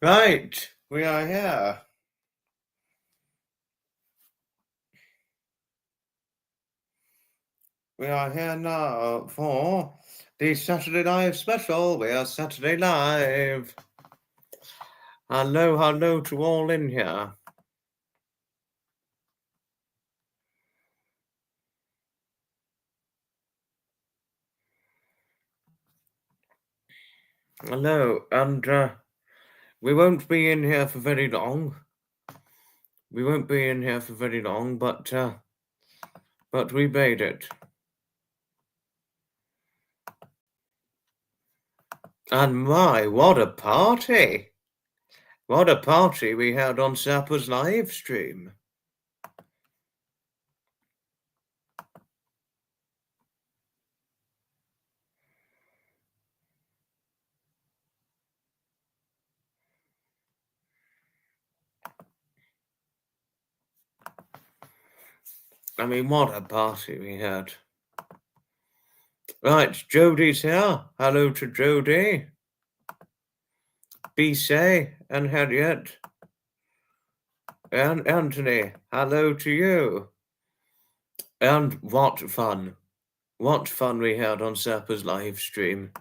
Right, we are here. We are here now for the Saturday Live special. We are Saturday Live. Hello to all in here. Hello, and we won't be in here for very long. We won't be in here for very long, but we made it. And my, what a party! What a party we had on Sapper's live stream. I mean, what a party we had. Right, Jodie's here. Hello to Jodie. Bise and Harriet. And Anthony, hello to you. And what fun. What fun we had on Sapper's live stream.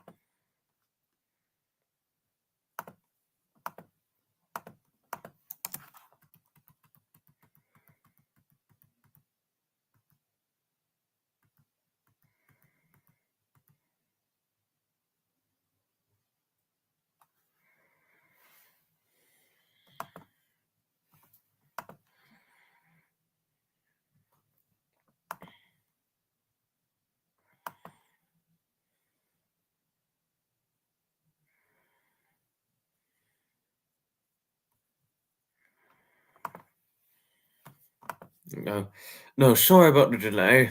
No, sorry about the delay.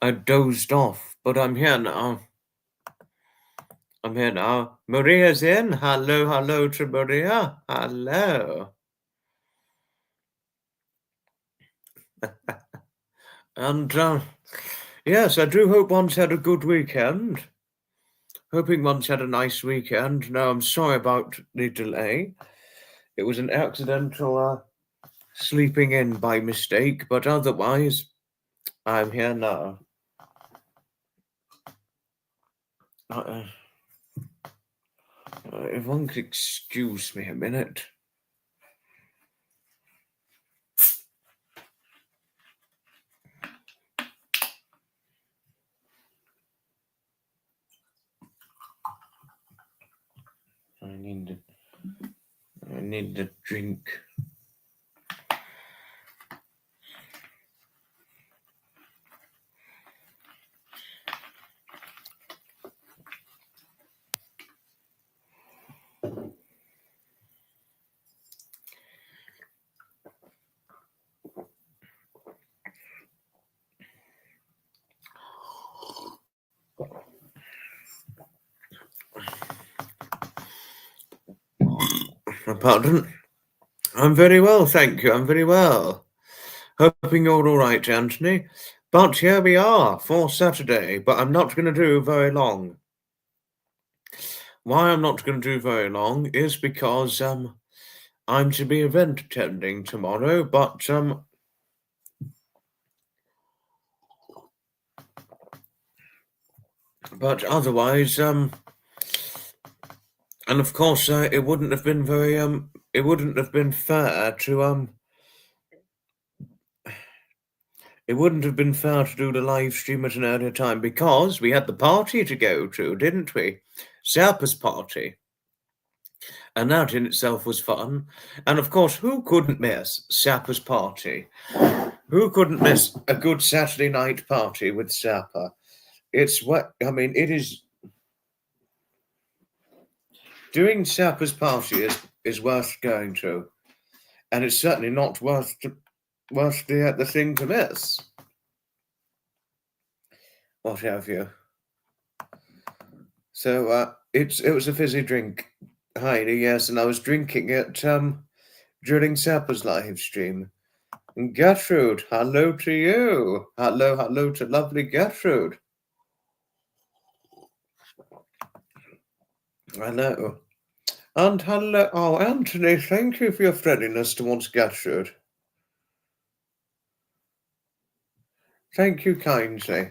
I dozed off, but I'm here now. Maria's in. Hello to Maria. Hello. And yes, I do hope one's had a good weekend. Hoping one's had a nice weekend. No, I'm sorry about the delay. It was an accidental sleeping in by mistake, but otherwise, I'm here now. If one could excuse me a minute. I need a drink. Pardon? I'm very well, thank you. I'm very well. Hoping you're all right, Anthony. But here we are for Saturday, but I'm not going to do very long. Why I'm not going to do very long is because I'm to be event attending tomorrow, but otherwise and of course it wouldn't have been very it wouldn't have been fair to it wouldn't have been fair to do the live stream at an earlier time because we had the party to go to, didn't we? Sapper's party. And that in itself was fun. And of course, who couldn't miss Sapper's party? Who couldn't miss a good Saturday night party with Sapper? It's what, I mean, it is. Doing Sapper's party is worth going to. And it's certainly not worth the thing to miss. What have you? So it was a fizzy drink, Heidi, yes, and I was drinking it during Sapper's live stream. And Gertrude, hello to you. Hello to lovely Gertrude. I know. And hello, oh, Anthony, thank you for your friendliness towards Gertrude. Thank you kindly.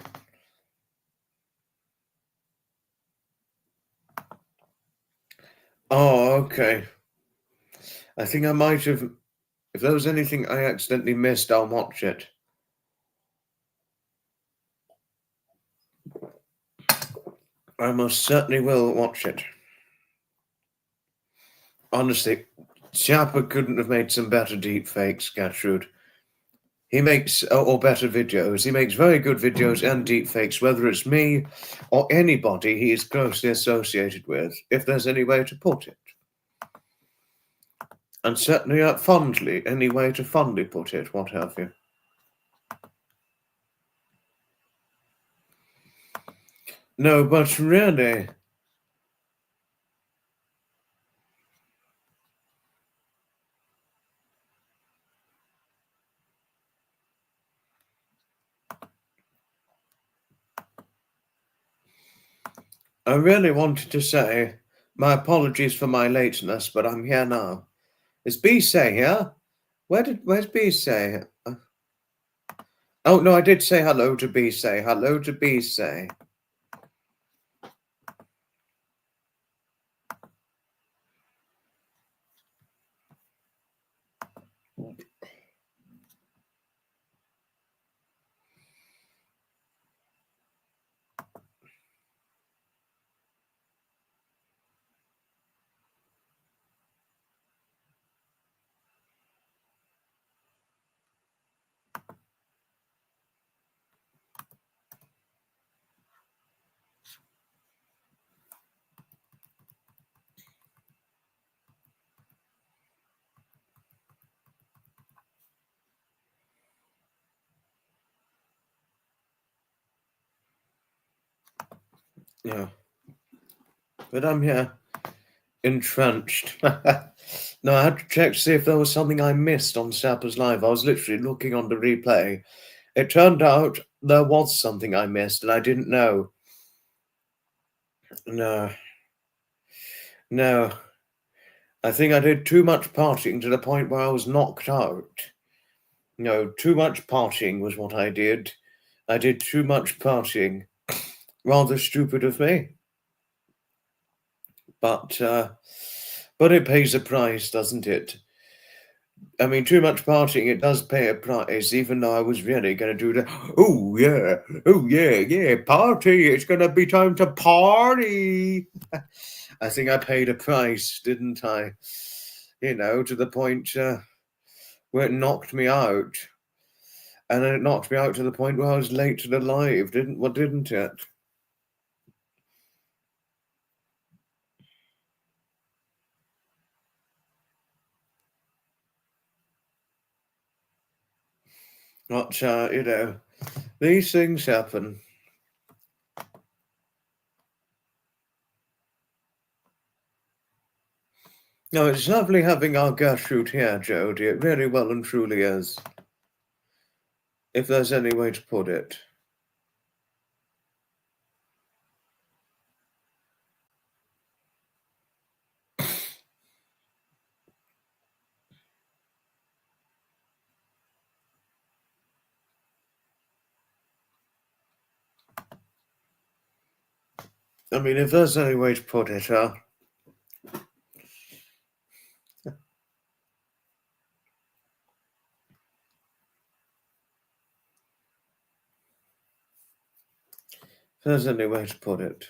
Oh, okay. I think I might have. If there was anything I accidentally missed, I'll watch it. I most certainly will watch it. Honestly, Chapa couldn't have made some better deepfakes, Gertrude. He makes, or better videos. He makes very good videos and deepfakes, whether it's me or anybody he is closely associated with, if there's any way to put it. And certainly fondly, any way to fondly put it, what have you. No, but really, I really wanted to say my apologies for my lateness, but I'm here now. Is B-Say here? Where's B-Say? Oh, no, I did say hello to B-Say. Hello to B-Say. Yeah. But I'm here, entrenched. No, I had to check to see if there was something I missed on Sapper's Live. I was literally looking on the replay. It turned out there was something I missed, and I didn't know. No. No. I think I did too much partying to the point where I was knocked out. No, too much partying was what I did. I did too much partying. Rather stupid of me. But it pays a price, doesn't it? I mean, too much partying, it does pay a price, even though I was really going to do the, oh, yeah, party, it's going to be time to party. I think I paid a price, didn't I? You know, to the point where it knocked me out. And then it knocked me out to the point where I was late to the live, didn't it? But, you know, these things happen. No, it's lovely having our Gertrude here, Jodie. It really well and truly is. If there's any way to put it. I mean, if there's any way to put it, if there's any way to put it.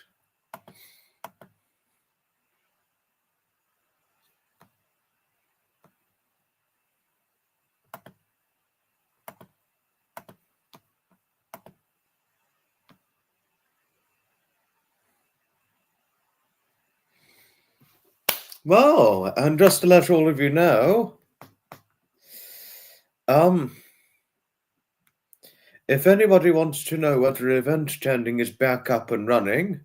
Well, and just to let all of you know, if anybody wants to know whether event attending is back up and running,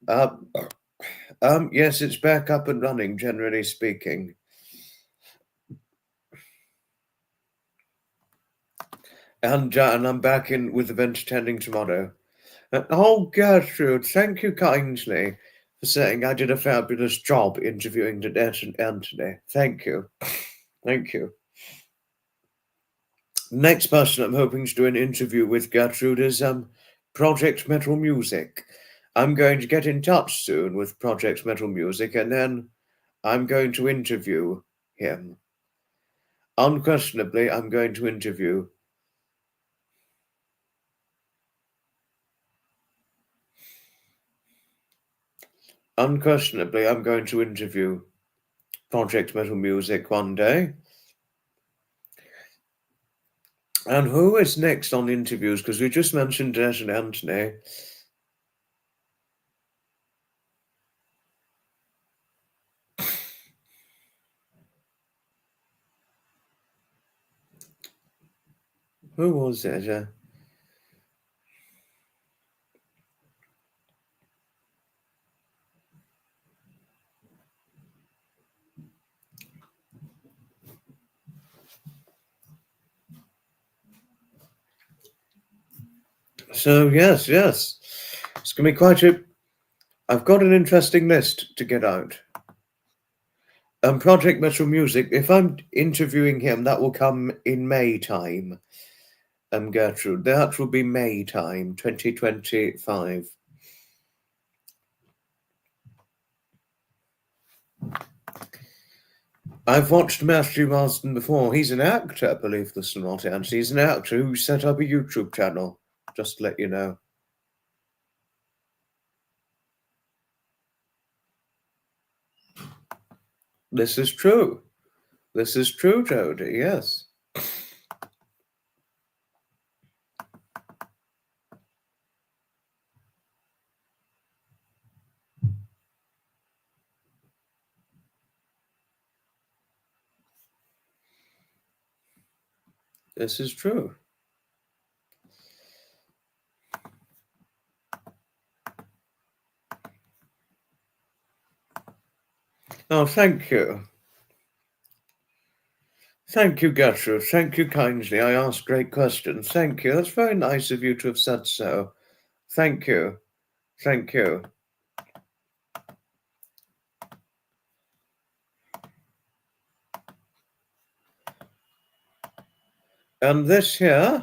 yes, it's back up and running, generally speaking. And I'm back in with event attending tomorrow. Oh, Gertrude, thank you kindly. for saying I did a fabulous job interviewing Danette and Anthony. Thank you. Thank you. Next person I'm hoping to do an interview with, Gertrude, is Project Metal Music. I'm going to get in touch soon with Project Metal Music, and then I'm going to interview him. Unquestionably, I'm going to interview. Unquestionably, I'm going to interview Project Metal Music one day. And who is next on interviews? Because we just mentioned Des and Anthony. Who was it? So, yes. It's going to be quite a... I've got an interesting list to get out. Project Metal Music, if I'm interviewing him, that will come in May time. Gertrude, that will be May time, 2025. I've watched Matthew Marsden before. He's an actor, believe this or not, and he's an actor who set up a YouTube channel, just to let you know. This is true. This is true, Jody, yes. This is true. Oh, thank you. Thank you, Gertrude. Thank you kindly. I asked great questions. Thank you. That's very nice of you to have said so. Thank you. Thank you. And this here,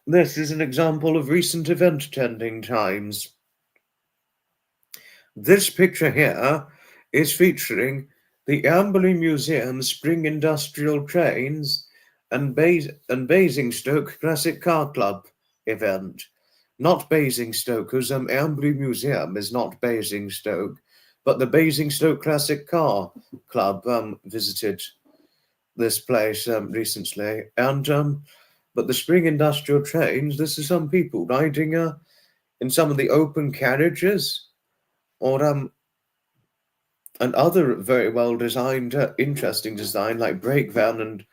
this is an example of recent event attending times. This picture here is featuring the Amberley Museum Spring Industrial Trains and Basingstoke Classic Car Club event. Not Basingstoke, because Amberley Museum is not Basingstoke, but the Basingstoke Classic Car Club visited this place recently. And but the Spring Industrial Trains, this is some people riding in some of the open carriages, or and other very well designed, interesting design like brake van and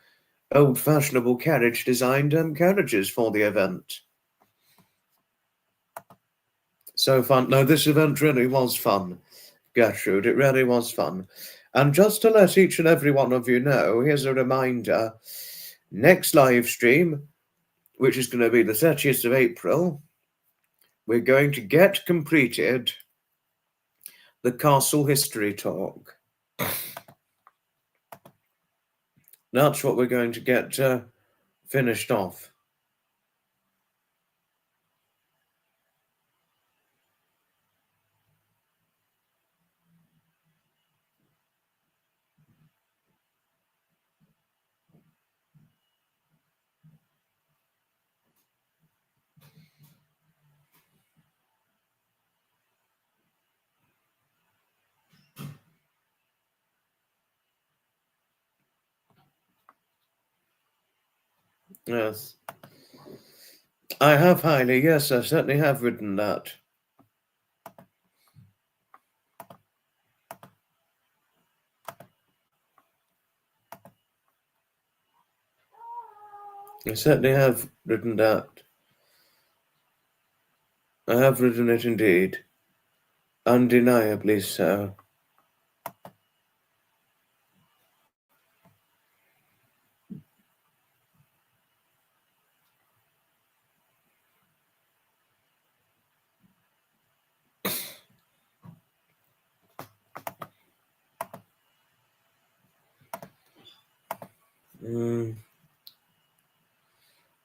old fashionable carriage designed carriages for the event. So fun. No, this event really was fun, Gertrude. It really was fun. And just to let each and every one of you know, here's a reminder. Next live stream, which is going to be the 30th of April, we're going to get completed the Castle History Talk. That's what we're going to get finished off. Yes. I have, Hailey. Yes, I certainly have written that. I certainly have written that. I have written it indeed. Undeniably so. And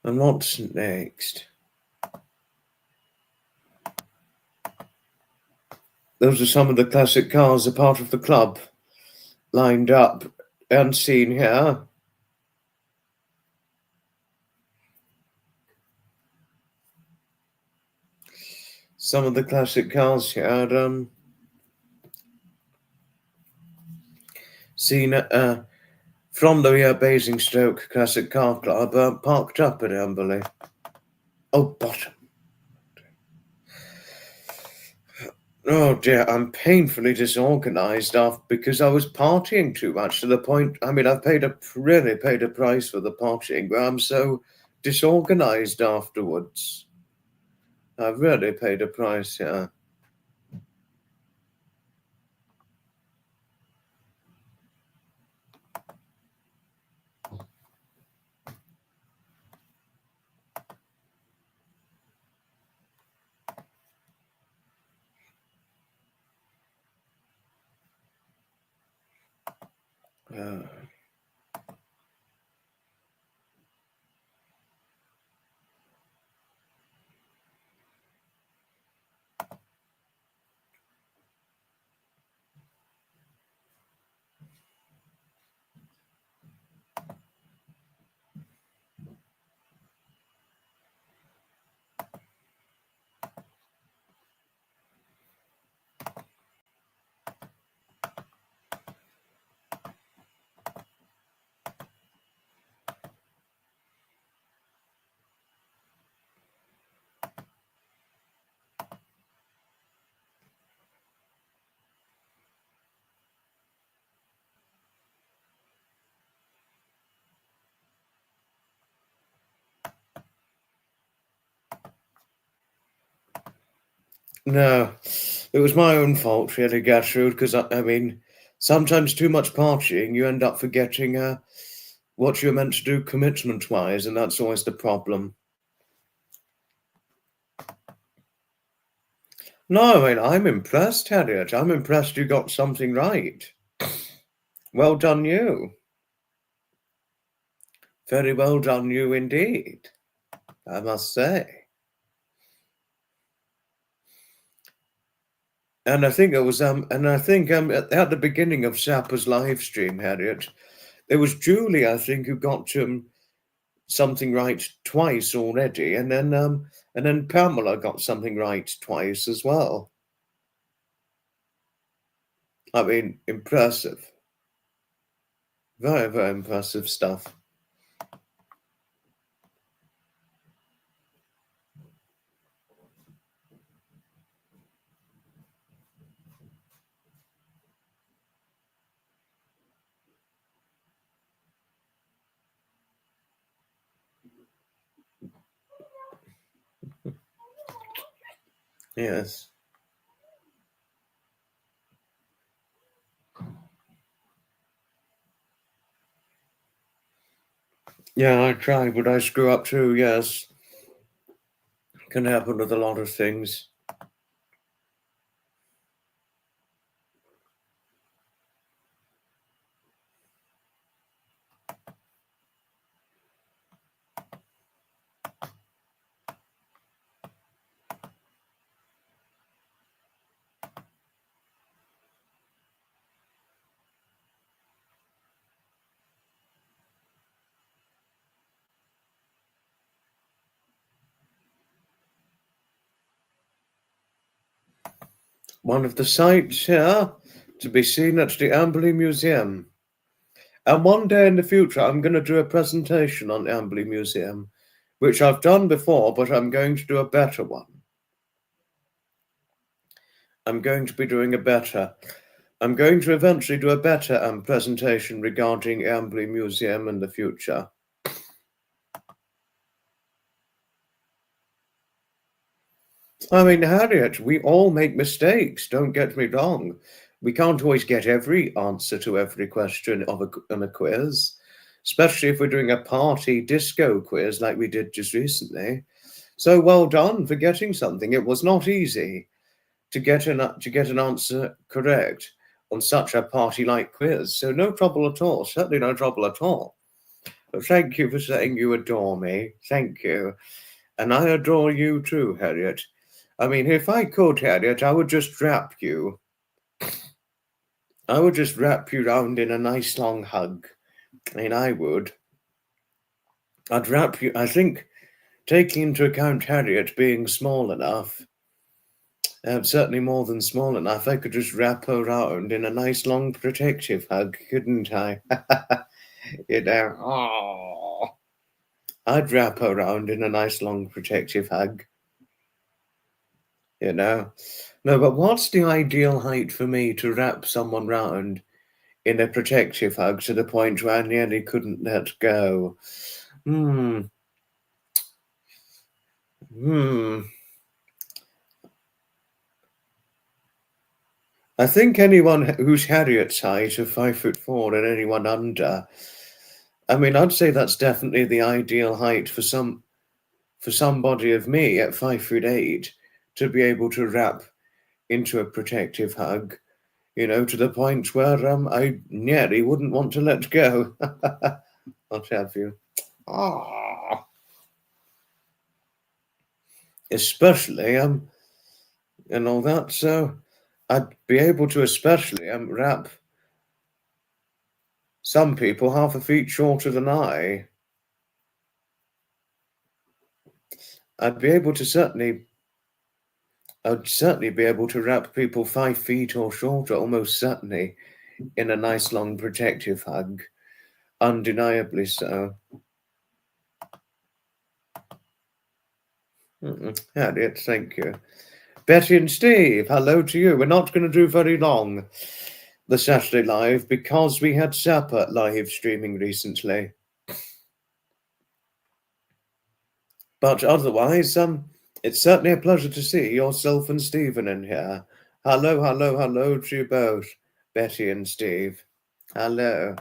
what's next? Those are some of the classic cars, a part of the club, lined up and seen here. Some of the classic cars here, seen from the Basingstoke Classic Car Club, parked up at Amberley. Oh, bottom. Oh dear, I'm painfully disorganized because I was partying too much to the point. I mean, I've really paid a price for the partying, but I'm so disorganized afterwards. I've really paid a price, yeah. No, it was my own fault, really, Gertrude, because I mean, sometimes too much partying, you end up forgetting what you're meant to do commitment-wise, and that's always the problem. No, I mean, I'm impressed, Harriet. I'm impressed you got something right. Well done, you. Very well done, you indeed, I must say. And I think it was at the beginning of Sapper's live stream, Harriet, it was Julie, I think, who got something right twice already, and then Pamela got something right twice as well. I mean, impressive. Very, very impressive stuff. Yes. Yeah, I try, but I screw up too, yes. Can happen with a lot of things. One of the sights here to be seen at the Amberley Museum. And one day in the future, I'm going to do a presentation on Amberley Museum, which I've done before, but I'm going to do a better one. I'm going to eventually do a better presentation regarding Amberley Museum in the future. I mean, Harriet, we all make mistakes, don't get me wrong. We can't always get every answer to every question on a quiz, especially if we're doing a party disco quiz like we did just recently. So well done for getting something. It was not easy to get an answer correct on such a party-like quiz. So no trouble at all, certainly no trouble at all. Thank you for saying you adore me. Thank you. And I adore you too, Harriet. I mean, if I could, Harriet, I would just wrap you. I would just wrap you round in a nice long hug. I mean, I would. I'd wrap you, I think, taking into account Harriet being small enough, certainly more than small enough, I could just wrap her round in a nice long protective hug, couldn't I? You know, oh, I'd wrap her round in a nice long protective hug, you know. No, but what's the ideal height for me to wrap someone round in a protective hug to the point where I nearly couldn't let go? Hmm. Hmm. I think anyone who's Harriet's height of 5'4" and anyone under, I mean, I'd say that's definitely the ideal height for somebody of me at 5'8" to be able to wrap into a protective hug, you know, to the point where I nearly wouldn't want to let go. What have you? Ah, especially and all that. So I'd be able to especially wrap some people half a feet shorter than I. I'd be able to certainly. I'd certainly be able to wrap people 5 feet or shorter, almost certainly, in a nice long protective hug. Undeniably so. Harriet, thank you. Betty and Steve, hello to you. We're not going to do very long the Saturday Live because we had separate live streaming recently. But otherwise, it's certainly a pleasure to see yourself and Stephen in here. Hello, hello, hello to you both, Betty and Steve. Hello.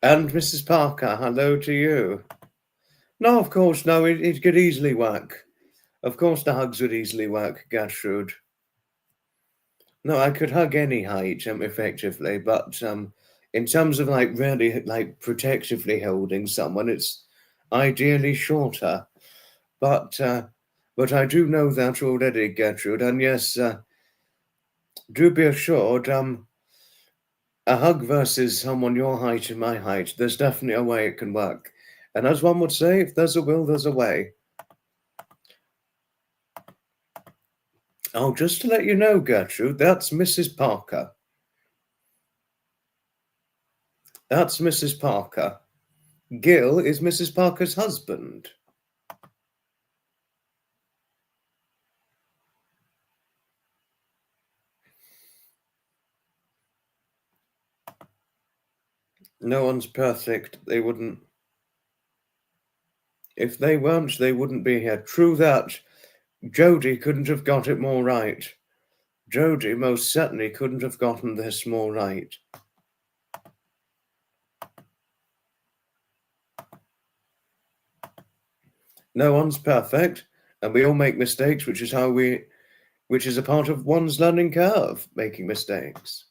And Mrs. Parker, hello to you. No, of course, no, it could easily work. Of course, the hugs would easily work, Gertrude. No, I could hug any height, effectively, but in terms of like really like protectively holding someone, it's ideally shorter. But I do know that already, Gertrude, and yes, do be assured, a hug versus someone your height and my height, there's definitely a way it can work. And as one would say, if there's a will, there's a way. Oh, just to let you know, Gertrude, that's Mrs. Parker. That's Mrs. Parker. Gil is Mrs. Parker's husband. No one's perfect. They wouldn't. If they weren't, they wouldn't be here. True that. Jodie couldn't have got it more right. Jodie most certainly couldn't have gotten this more right. No one's perfect, and we all make mistakes, which is a part of one's learning curve, making mistakes.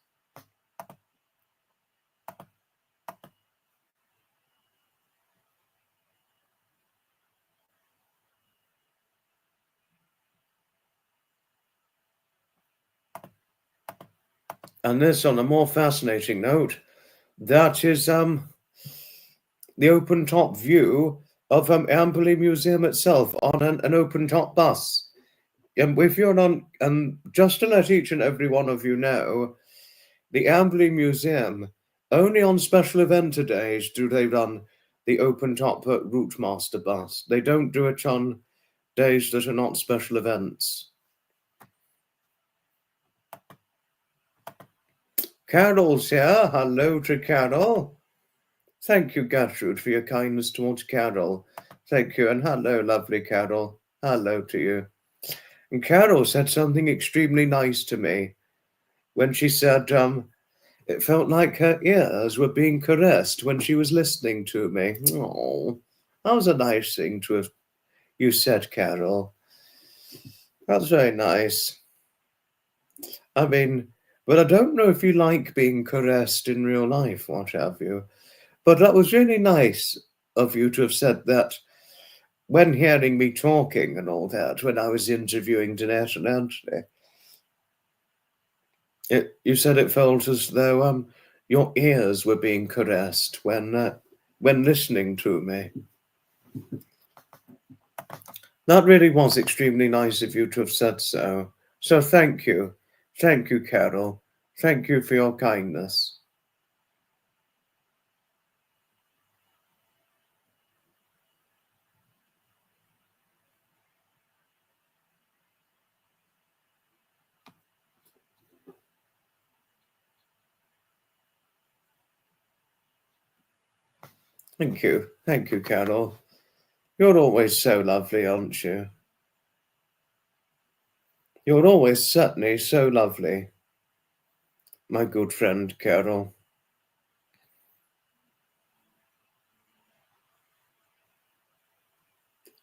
And this, on a more fascinating note, that is the open top view of Amberley Museum itself on an open top bus. If you're on, and just to let each and every one of you know, the Amberley Museum, only on special event days do they run the open top Route Master bus. They don't do it on days that are not special events. Carol's here. Hello to Carol. Thank you, Gertrude, for your kindness towards Carol. Thank you, and hello, lovely Carol. Hello to you. And Carol said something extremely nice to me when she said, it felt like her ears were being caressed when she was listening to me. Oh, that was a nice thing to have you said, Carol. That's very nice. I mean, but I don't know if you like being caressed in real life, what have you. But that was really nice of you to have said that when hearing me talking and all that, when I was interviewing Danette and Anthony. You said it felt as though your ears were being caressed when listening to me. That really was extremely nice of you to have said so. So thank you. Thank you, Carol. Thank you for your kindness. Thank you. Thank you, Carol. You're always so lovely, aren't you? You're always certainly so lovely, my good friend Carol.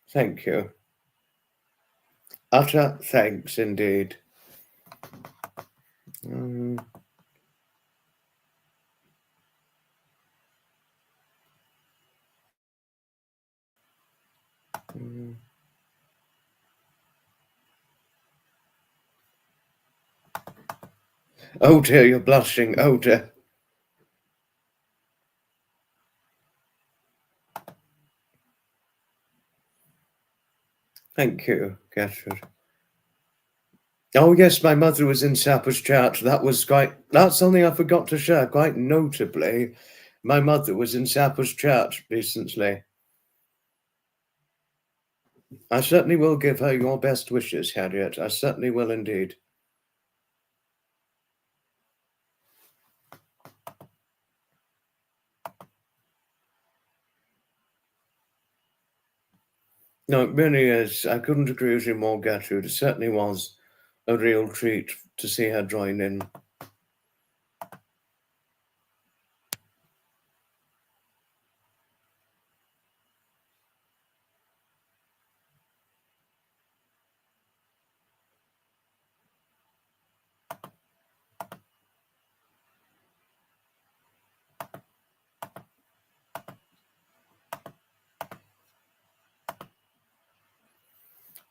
Thank you. Utter thanks indeed. Mm. Mm. Oh dear, you're blushing. Oh dear. Thank you, Gertrude. Oh yes, my mother was in Sapper's chat. That's something I forgot to share quite notably. My mother was in Sapper's chat recently. I certainly will give her your best wishes, Harriet. I certainly will indeed. No, it really is. I couldn't agree with you more, Gertrude. It certainly was a real treat to see her join in.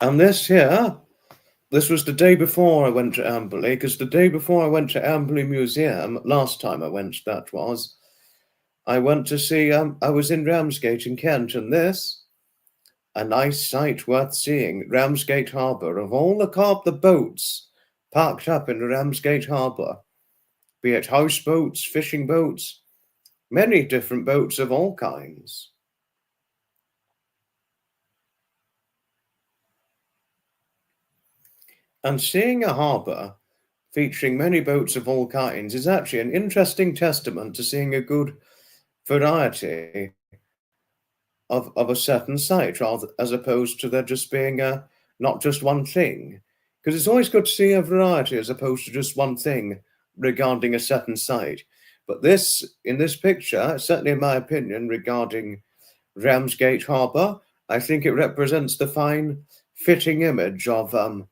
And this was the day before I went to Amberley, because the day before I went to Amberley Museum, last time I went, that was, I went to see, I was in Ramsgate in Kent, and this, a nice sight worth seeing, Ramsgate Harbour, of all the boats parked up in Ramsgate Harbour, be it houseboats, fishing boats, many different boats of all kinds. And seeing a harbour featuring many boats of all kinds is actually an interesting testament to seeing a good variety of a certain site, rather as opposed to there just being not just one thing. Because it's always good to see a variety as opposed to just one thing regarding a certain site. But in this picture, certainly in my opinion, regarding Ramsgate Harbour, I think it represents the fine, fitting image of a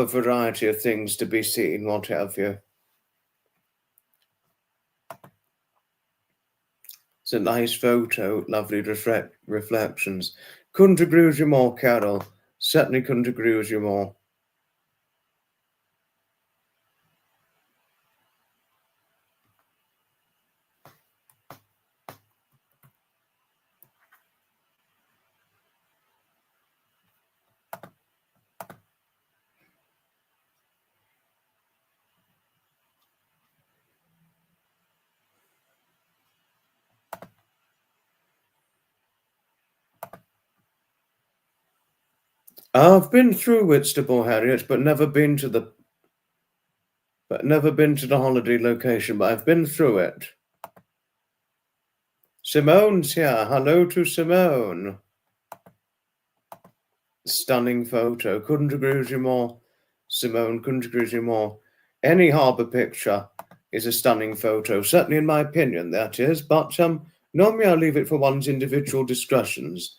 variety of things to be seen, what have you. It's a nice photo, lovely reflections. Couldn't agree with you more, Carol. Certainly couldn't agree with you more. I've been through Whitstable, Harriet, but never been to the Never been to the holiday location, but I've been through it. Simone's here. Hello to Simone. Stunning photo. Couldn't agree with you more, Simone. Couldn't agree with you more. Any harbour picture is a stunning photo, certainly in my opinion, that is. But normally I leave it for one's individual discretions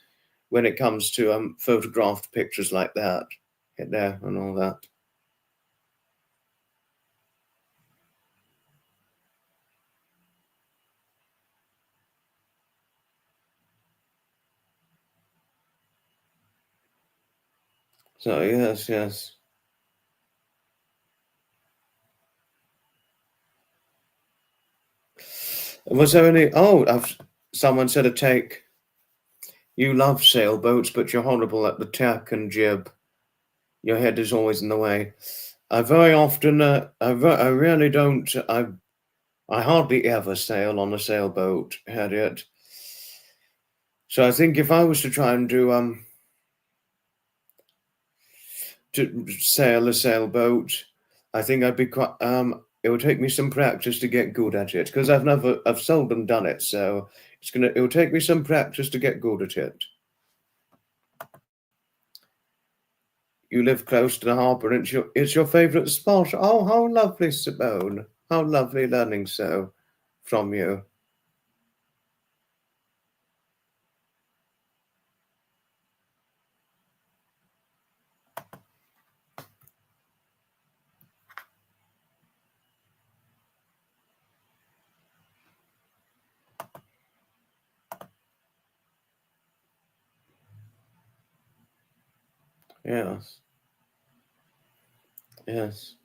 when it comes to photographed pictures like that. Get there and all that. So yes. Was there any? Oh, someone said a take. You love sailboats, but you're horrible at the tack and jib. Your head is always in the way. I very often, I really don't. I hardly ever sail on a sailboat, Harriet. So I think if I was to try and do to sail a sailboat, I think I'd be quite. It would take me some practice to get good at it because I've seldom done it. So it will take me some practice to get good at it. You live close to the harbour, and it's your favourite spot. Oh, how lovely, Simone! How lovely learning so from you. Yes. Yes.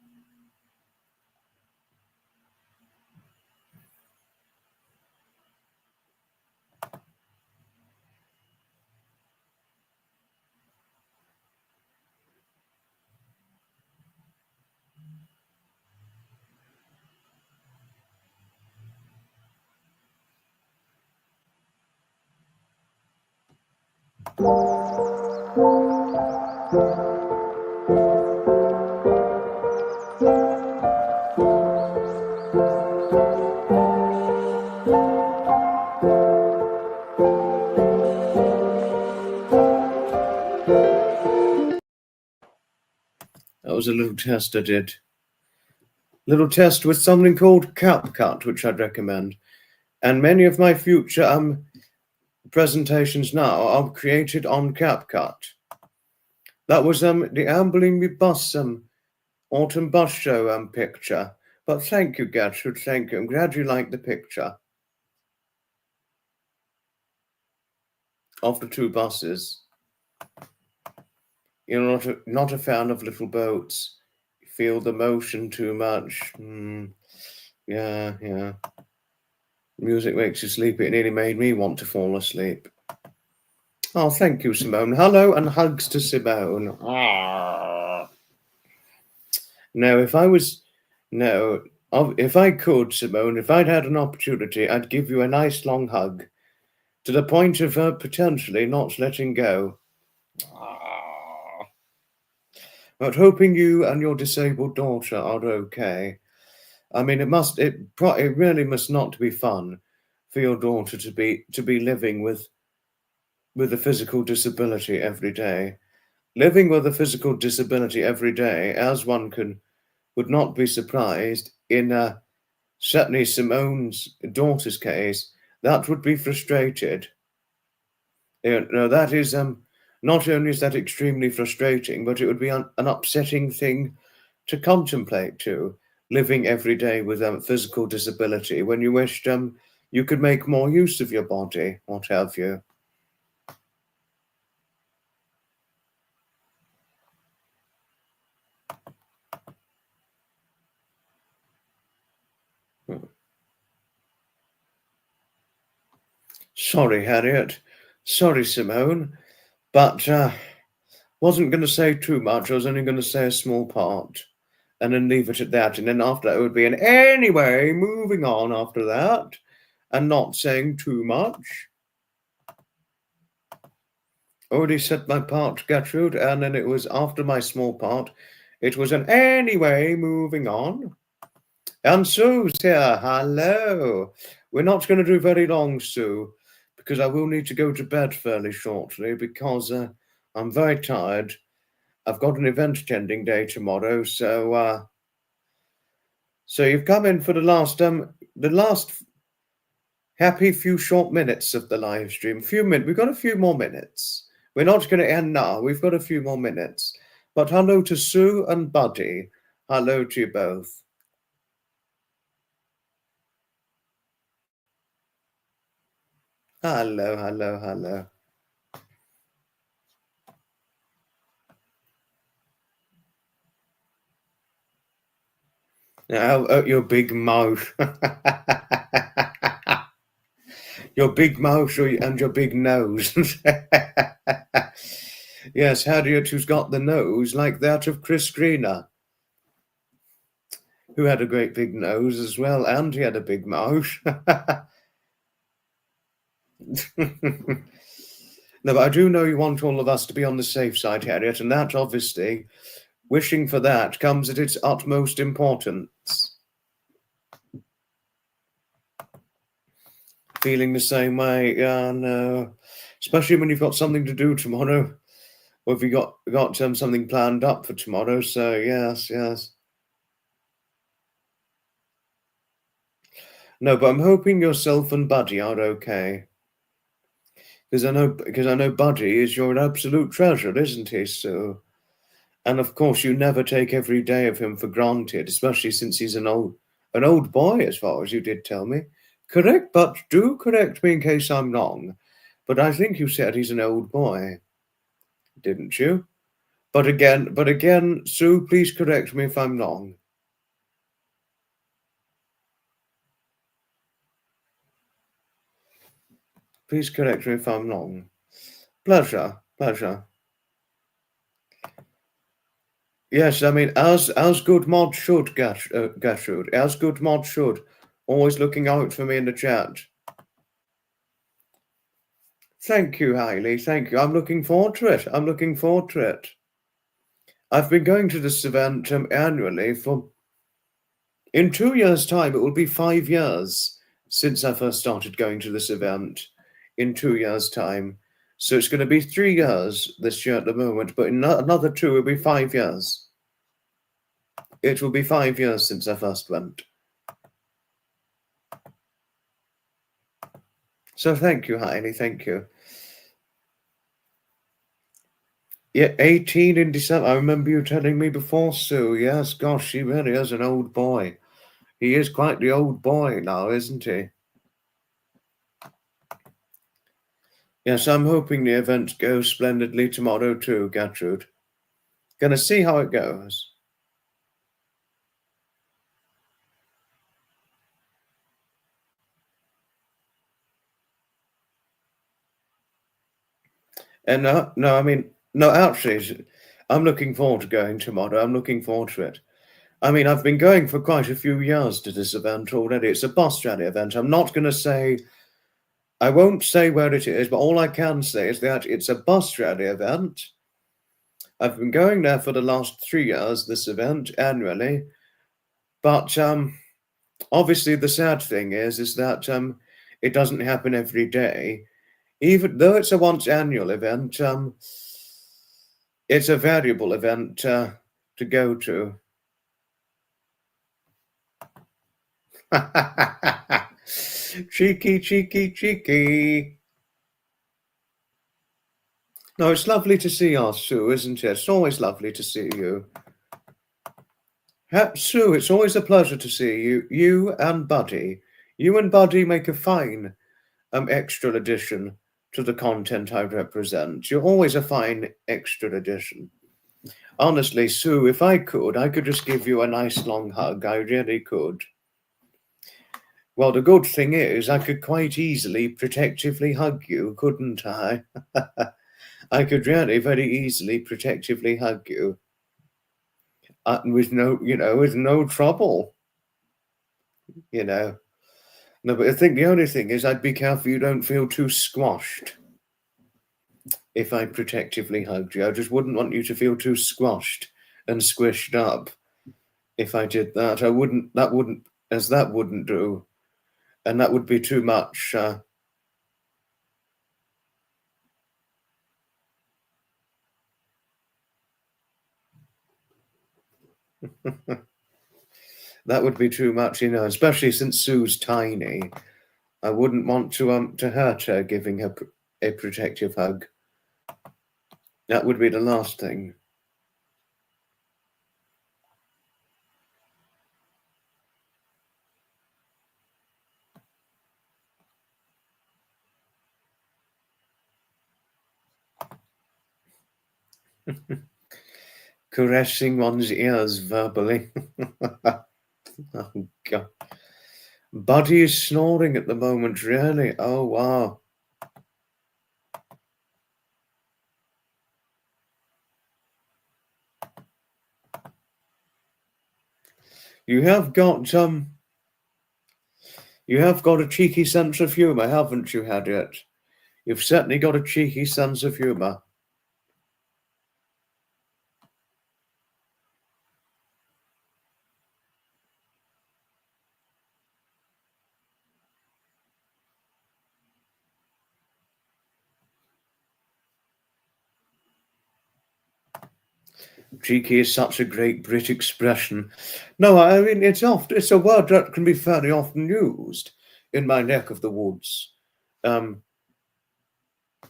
That was a little test I did. Little test with something called CapCut, which I'd recommend. And many of my future presentations now are created on CapCut. That was the Ambling Bus autumn bus show picture. But thank you, Gertrude. Thank you. I'm glad you liked the picture of the two buses. You're not a fan of little boats. You feel the motion too much. Yeah. Music makes you sleepy. It nearly made me want to fall asleep. Oh, thank you, Simone. Hello and hugs to Simone. If I could, Simone, if I'd had an opportunity, I'd give you a nice long hug to the point of potentially not letting go. But hoping you and your disabled daughter are okay. I mean, it really must not be fun for your daughter to be living with a physical disability every day. Living with a physical disability every day, as one would not be surprised in certainly Simone's daughter's case, that would be frustrated. That is not only is that extremely frustrating, but it would be an upsetting thing to contemplate too. Living every day with physical disability when you wished you could make more use of your body, what have you. Sorry, Harriet. Sorry, Simone. But wasn't going to say too much. I was only going to say a small part. And then leave it at that. And then after that, it would be an anyway, moving on after that. And not saying too much. Already said my part, Gertrude. And then it was after my small part. It was an anyway, moving on. And Sue's here. Hello. We're not going to do very long, Sue, because I will need to go to bed fairly shortly because I'm very tired. I've got an event attending day tomorrow, so you've come in for the last happy few short minutes of the live stream. We've got a few more minutes. We're not going to end now. We've got a few more minutes. But hello to Sue and Buddy. Hello to you both. Hello, hello, hello. Now, your big mouth. Your big mouth and your big nose. Yes, Harriet, who's got the nose like that of Chris Greener, who had a great big nose as well, and he had a big mouth. No, but I do know you want all of us to be on the safe side, Harriet, and that obviously, wishing for that comes at its utmost importance. Feeling the same way, yeah, no. Especially when you've got something to do tomorrow, or if you got something planned up for tomorrow. So yes, yes. No, but I'm hoping yourself and Buddy are okay. Because I know Buddy is your absolute treasure, isn't he, Sue? And of course, you never take every day of him for granted, especially since he's an old boy, as far as you did tell me. Correct, but do correct me in case I'm wrong. But I think you said he's an old boy, didn't you? But again, Sue, please correct me if I'm wrong. Please correct me if I'm wrong. Pleasure, pleasure. Yes, I mean, as good mod should, Gertrude, as good mod should. Always looking out for me in the chat. Thank you, Hailey, thank you. I'm looking forward to it. I'm looking forward to it. I've been going to this event annually for... In 2 years' time, it will be 5 years since I first started going to this event. In 2 years' time. So it's going to be 3 years this year at the moment, but in another 2, it'll be 5 years. It will be 5 years since I first went. So thank you, Heidi, thank you. Yeah, 18 in December. I remember you telling me before, Sue. Yes, gosh, he really is an old boy. He is quite the old boy now, isn't he? Yes, I'm hoping the event goes splendidly tomorrow too, Gertrude. Gonna see how it goes. And no, I mean, no, actually, I'm looking forward to going tomorrow. I'm looking forward to it. I mean, I've been going for quite a few years to this event already. It's a bus rally event. I'm not going to say, I won't say where it is, but all I can say is that it's a bus rally event. I've been going there for the last 3 years, this event, annually. But obviously, the sad thing is that it doesn't happen every day. Even though it's a once annual event, it's a variable event to go to. Cheeky, cheeky, cheeky. No, it's lovely to see us, Sue, isn't it? It's always lovely to see you. Sue, it's always a pleasure to see you. You and Buddy. You and Buddy make a fine extra addition to the content I represent. You're always a fine extra addition. Honestly, Sue, if I could just give you a nice long hug. I really could. Well, the good thing is I could quite easily protectively hug you, couldn't I? I could really very easily protectively hug you. With no trouble. No, but I think the only thing is I'd be careful you don't feel too squashed if I protectively hugged you. I just wouldn't want you to feel too squashed and squished up if I did that. That wouldn't as that wouldn't do, and that would be too much. That would be too much, especially since Sue's tiny. I wouldn't want to hurt her giving her a protective hug. That would be the last thing. Caressing one's ears verbally. Oh, God. Buddy is snoring at the moment, really? Oh, wow. You have got a cheeky sense of humour, haven't you, Harriet? You've certainly got a cheeky sense of humour. Cheeky is such a great Brit expression. No, I mean, it's a word that can be fairly often used in my neck of the woods.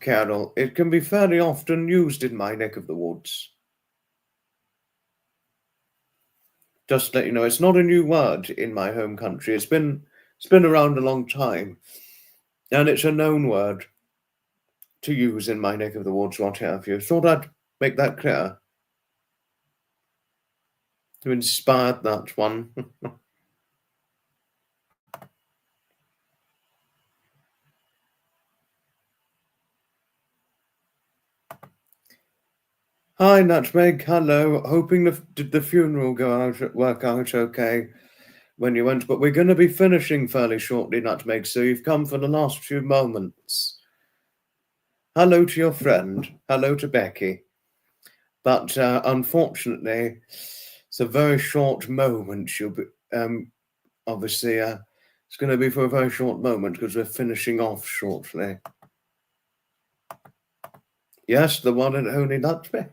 Carol, it can be fairly often used in my neck of the woods. Just to let you know, it's not a new word in my home country. It's been around a long time, and it's a known word to use in my neck of the woods, what have you. Thought I'd make that clear. To inspire that one. Hi, Nutmeg. Hello. Hoping did the funeral work out okay when you went? But we're going to be finishing fairly shortly, Nutmeg. So you've come for the last few moments. Hello to your friend. Hello to Becky. But unfortunately, it's a very short moment. She'll be obviously it's going to be for a very short moment because we're finishing off shortly. Yes, the one and only Nutmeg.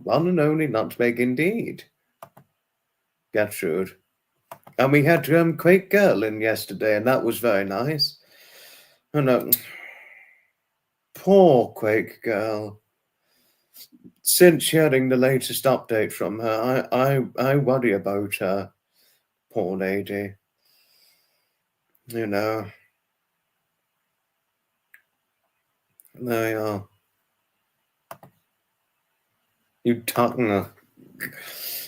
One and only Nutmeg indeed. Gertrude. And we had Quake Girl in yesterday, and that was very nice. Oh no. Poor Quake Girl. Since hearing the latest update from her, I worry about her. Poor lady. You know. There you are. You tongue.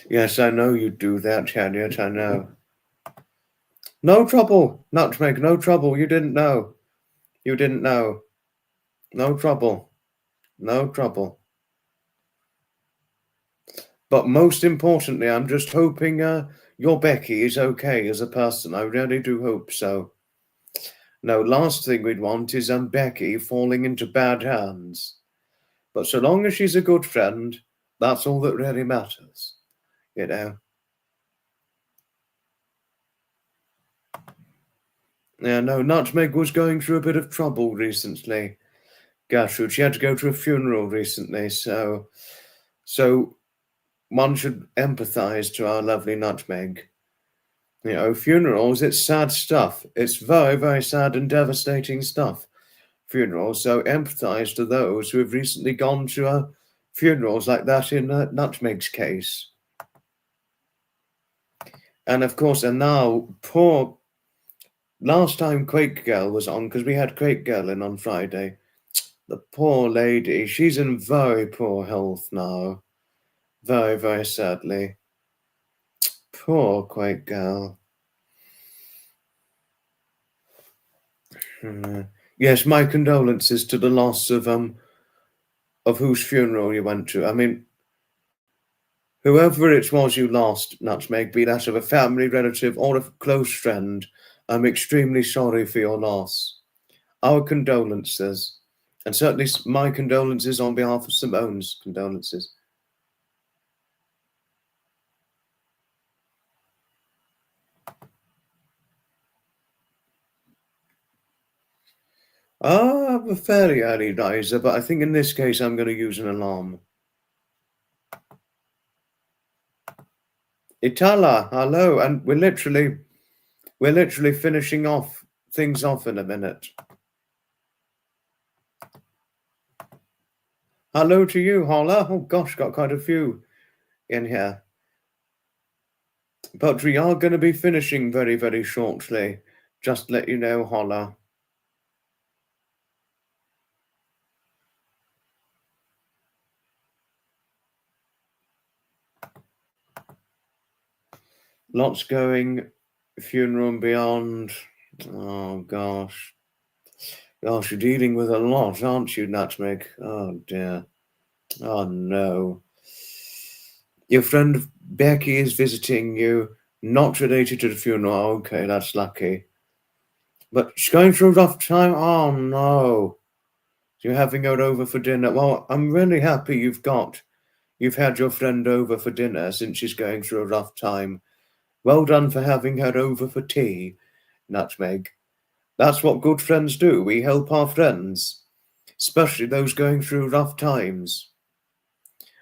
Yes, I know you do that, Harriet, I know. No trouble, Nutmeg, no trouble. You didn't know. You didn't know. No trouble. No trouble. But most importantly, I'm just hoping your Becky is okay as a person. I really do hope so. No, last thing we'd want is Becky falling into bad hands. But so long as she's a good friend, that's all that really matters. You know. Yeah, no, Nutmeg was going through a bit of trouble recently. Gertrude, she had to go to a funeral recently, so one should empathize to our lovely Nutmeg. You know, funerals, it's sad stuff. It's very, very sad and devastating stuff. Funerals, so empathize to those who have recently gone to funerals like that in Nutmeg's case. And of course, and now, last time Quake Girl was on, because we had Quake Girl in on Friday, the poor lady, she's in very poor health now. Very, very sadly. Poor Quake Girl. Yes, my condolences to the loss of whose funeral you went to. I mean, whoever it was you lost, Nutmeg, be that of a family relative or a close friend, I'm extremely sorry for your loss. Our condolences, and certainly my condolences on behalf of Simone's condolences. I'm a fairly early riser, but I think in this case I'm going to use an alarm. Itala, hello, and we're literally finishing things off in a minute. Hello to you, Holla. Oh gosh, got quite a few in here. But we are going to be finishing very, very shortly. Just to let you know, Holla. Lots going, funeral and beyond. Oh gosh. Gosh, you're dealing with a lot, aren't you, Nutmeg? Oh dear. Oh no. Your friend Becky is visiting you, not related to the funeral. Okay, that's lucky. But she's going through a rough time. Oh no. You're having her over for dinner. Well, I'm really happy you've had your friend over for dinner since she's going through a rough time. Well done for having her over for tea, Nutmeg. That's what good friends do. We help our friends, especially those going through rough times.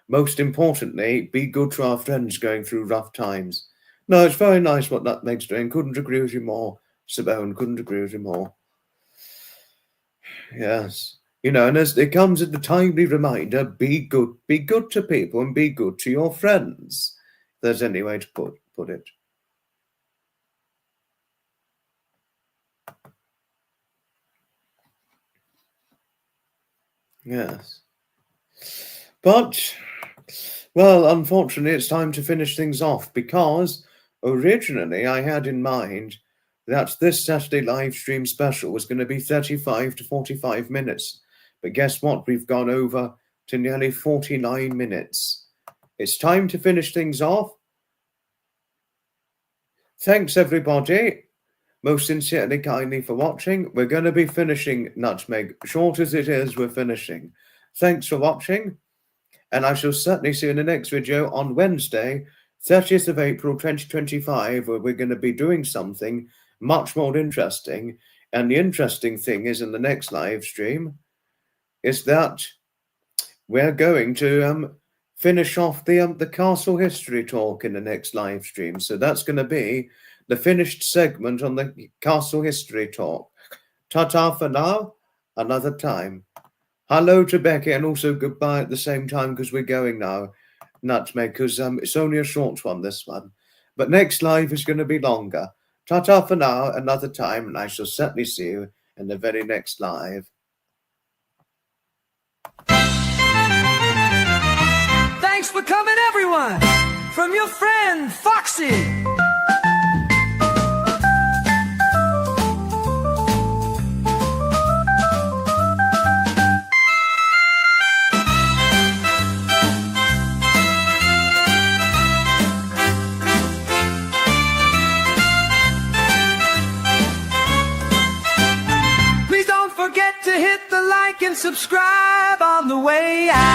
Most importantly, be good to our friends going through rough times. No, it's very nice what Nutmeg's doing. Couldn't agree with you more, Sabone. Couldn't agree with you more. Yes. You know, and as it comes at the timely reminder, be good to people and be good to your friends. If there's any way to put it. Yes. But, well, unfortunately, it's time to finish things off because originally I had in mind that this Saturday live stream special was going to be 35 to 45 minutes. But guess what? We've gone over to nearly 49 minutes. It's time to finish things off. Thanks, everybody, most sincerely, kindly for watching. We're going to be finishing Nutmeg. Short as it is, we're finishing. Thanks for watching, and I shall certainly see you in the next video on Wednesday, 30th of April 2025, where we're going to be doing something much more interesting. And the interesting thing is, in the next live stream, is that we're going to finish off the castle history talk in the next live stream. So that's going to be the finished segment on the castle history talk. Ta-ta for now, another time. Hello to Becky, and also goodbye at the same time because we're going now, Nutmeg, because it's only a short one, this one. But next live is going to be longer. Ta-ta for now, another time, and I shall certainly see you in the very next live. Thanks for coming, everyone, from your friend, Foxy. Please don't forget to hit the like and subscribe on the way out.